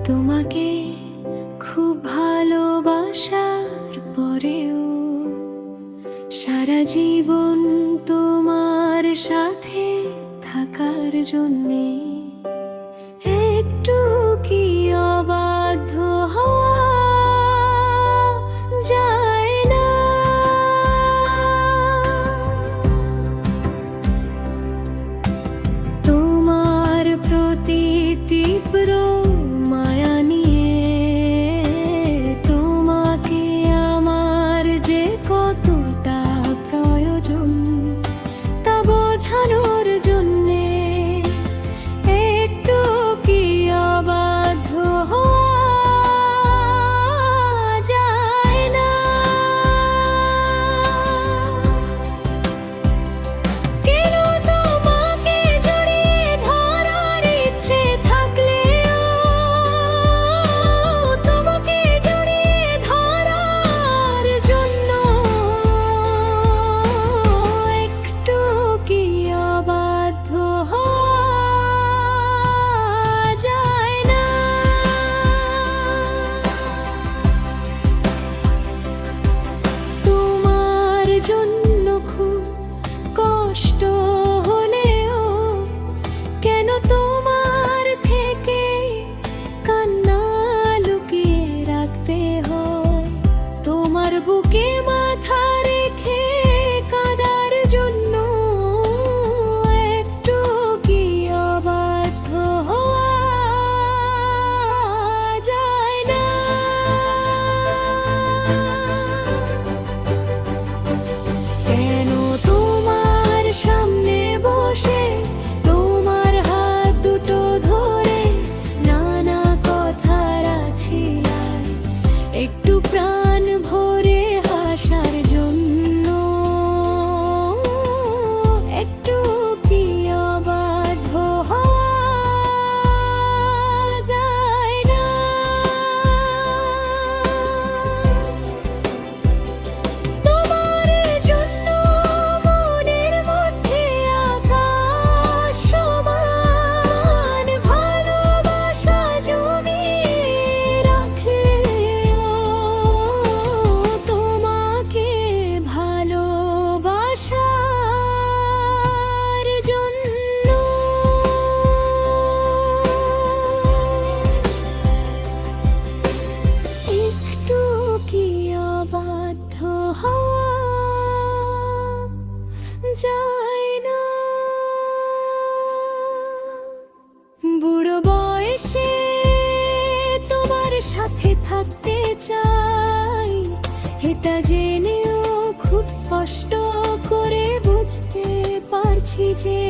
তোমাকে খুব ভালোবাসার পরেও সারা জীবন তোমার সাথে থাকার জন্যে একটু কি অবাধ্য হওয়া যায় না? তোমার প্রতি তীব্র মায়া নিয়ে তোমাকে আমার যে কতটা প্রয়োজন তা বোঝানোর জন্যে একটু কি অবাধ্য হওয়া যায় না? কেন তোমাকে জড়িয়ে ধরার ইচ্ছে থাকলেও তোমাকে জড়িয়ে ধরার জন্য একটু কি অবাধ্য হওয়া যায় না? তোমার জন্য খুব কষ্ট হলেও কেন তোমার থেকে কান্না লুকিয়ে রাখতে হয়? তোমার বুকে মাথা রেখে কাঁদার জন্য একটু কি অবাধ্য হওয়া যায় না? কেন তোমার সামনে বসে তোমার হাত দুটো ধরে নানা কথা রাছিলাম একটু প্রাণ ভরে হাসার জন্য একটু কি অবাধ্য হওয়া যায় না? তোমার জন্য মনের মধ্যে আকাশ সমান ভালোবাসা জমিয়ে রাখলেও তোমাকে ভালোবাসার জন্য একটু কি অবাধ্য হওয়া যায় না? বুড়ো বয়সে তোমার সাথে থাকতে চাই, এটা জেনেও খুব স্পষ্ট করে বুঝতে পারছি যে